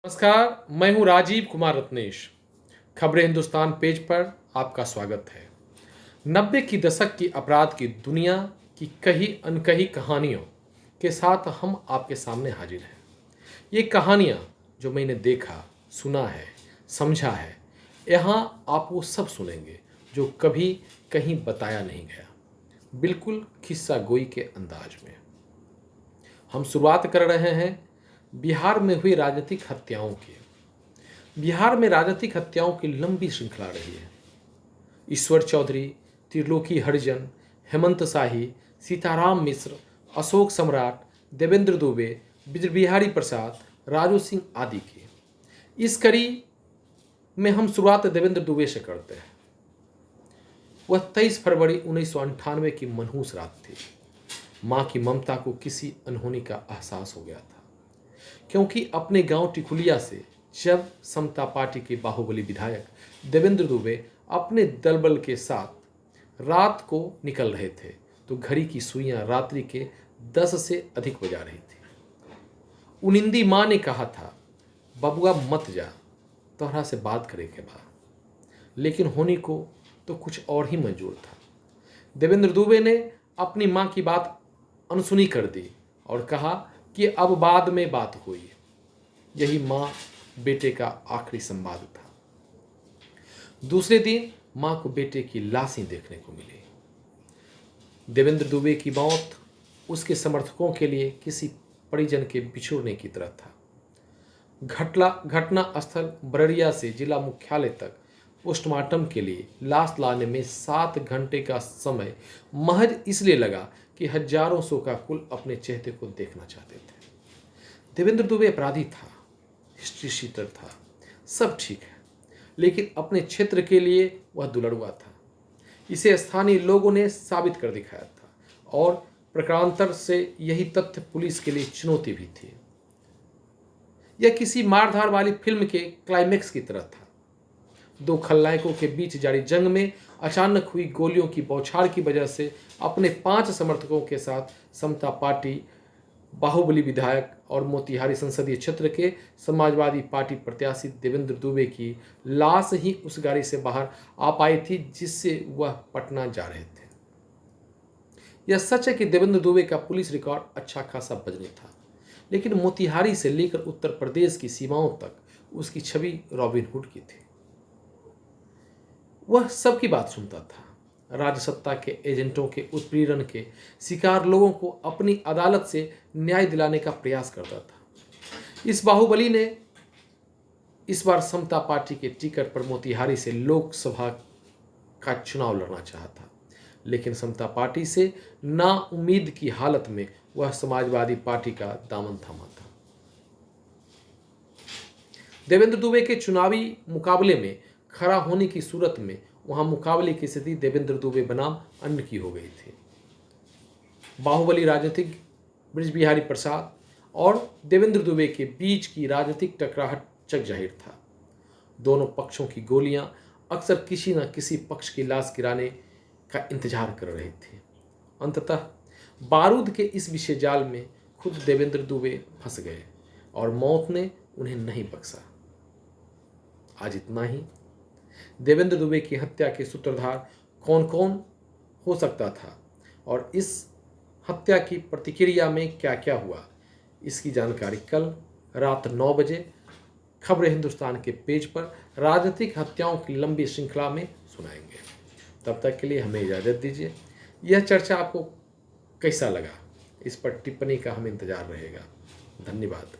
नमस्कार, मैं हूं राजीव कुमार रत्नेश। खबरें हिंदुस्तान पेज पर आपका स्वागत है। 90 की दशक की अपराध की दुनिया की कही अनकही कहानियों के साथ हम आपके सामने हाजिर हैं। ये कहानियां जो मैंने देखा, सुना है, समझा है, यहाँ आप वो सब सुनेंगे जो कभी कहीं बताया नहीं गया, बिल्कुल किस्सा गोई के अंदाज में। हम शुरुआत कर रहे हैं बिहार में हुई राजनीतिक हत्याओं की। बिहार में राजनीतिक हत्याओं की लंबी श्रृंखला रही है। ईश्वर चौधरी, त्रिलोकी हरिजन, हेमंत शाही, सीताराम मिश्र, अशोक सम्राट, देवेंद्र दुबे, बिहारी प्रसाद, राजू सिंह आदि की। इस कड़ी में हम शुरुआत देवेंद्र दुबे से करते हैं। वह 23 फरवरी 1998 की मनहूस रात थी। मां की ममता को किसी अनहोनी का एहसास हो गया था, क्योंकि अपने गांव टिकुलिया से जब समता पार्टी के बाहुबली विधायक देवेंद्र दुबे अपने दलबल के साथ रात को निकल रहे थे तो घड़ी की सुइयां रात्रि के 10 से अधिक बजा रही थी। उनिंदी मां ने कहा था, बबुआ मत जा, तोहरा से बात करे के बाद। लेकिन होने को तो कुछ और ही मंजूर था। देवेंद्र दुबे ने अपनी मां की बात अनसुनी कर दी और कहा कि अब बाद में बात हुई। यही मां बेटे का आखिरी संवाद था। दूसरे दिन मां को बेटे की लाशें देखने को मिली। देवेंद्र दुबे की मौत उसके समर्थकों के लिए किसी परिजन के बिछुड़ने की तरह था। घटना स्थल बररिया से जिला मुख्यालय तक पोस्टमार्टम के लिए लाश लाने में 7 घंटे का समय महज इसलिए लगा कि हजारों शोका कुल अपने चेहरे को देखना चाहते थे। देवेंद्र दुबे अपराधी था, हिस्ट्री शीटर था, सब ठीक है, लेकिन अपने क्षेत्र के लिए वह दुलड़ुआ था। इसे स्थानीय लोगों ने साबित कर दिखाया था और प्रकारांतर से यही तथ्य पुलिस के लिए चुनौती भी थी। यह किसी मारधार वाली फिल्म के क्लाइमेक्स की तरह था। 2 खलनायकों के बीच जारी जंग में अचानक हुई गोलियों की बौछार की वजह से अपने 5 समर्थकों के साथ समता पार्टी बाहुबली विधायक और मोतिहारी संसदीय क्षेत्र के समाजवादी पार्टी प्रत्याशी देवेंद्र दुबे की लाश ही उस गाड़ी से बाहर आ पाई थी जिससे वह पटना जा रहे थे। यह सच है कि देवेंद्र दुबे का पुलिस रिकॉर्ड अच्छा खासा बजने था, लेकिन मोतिहारी से लेकर उत्तर प्रदेश की सीमाओं तक उसकी छवि रॉबिन हुड की थी। वह सबकी बात सुनता था। राजसत्ता के एजेंटों के उत्पीड़न के शिकार लोगों को अपनी अदालत से न्याय दिलाने का प्रयास करता था। इस बाहुबली ने इस बार समता पार्टी के टिकट पर मोतिहारी से लोकसभा का चुनाव लड़ना चाहा था, लेकिन समता पार्टी से नाउम्मीद की हालत में वह समाजवादी पार्टी का दामन थामा था। देवेंद्र दुबे के चुनावी मुकाबले में खड़ा होने की सूरत में वहां मुकाबले की स्थिति देवेंद्र दुबे बनाम अन्य की हो गई थी। बाहुबली राजनीतिक बिहारी प्रसाद और देवेंद्र दुबे के बीच की राजनीतिक टकराहट चक जाहिर था। दोनों पक्षों की गोलियां अक्सर किसी न किसी पक्ष की लाश गिराने का इंतजार कर रही थी। अंततः बारूद के इस विषय जाल में खुद देवेंद्र दुबे फंस गए और मौत ने उन्हें नहीं बख्शा। आज इतना ही। देवेंद्र दुबे की हत्या के सूत्रधार कौन कौन हो सकता था और इस हत्या की प्रतिक्रिया में क्या क्या हुआ, इसकी जानकारी कल रात 9 बजे खबरें हिंदुस्तान के पेज पर राजनीतिक हत्याओं की लंबी श्रृंखला में सुनाएंगे। तब तक के लिए हमें इजाज़त दीजिए। यह चर्चा आपको कैसा लगा, इस पर टिप्पणी का हमें इंतजार रहेगा। धन्यवाद।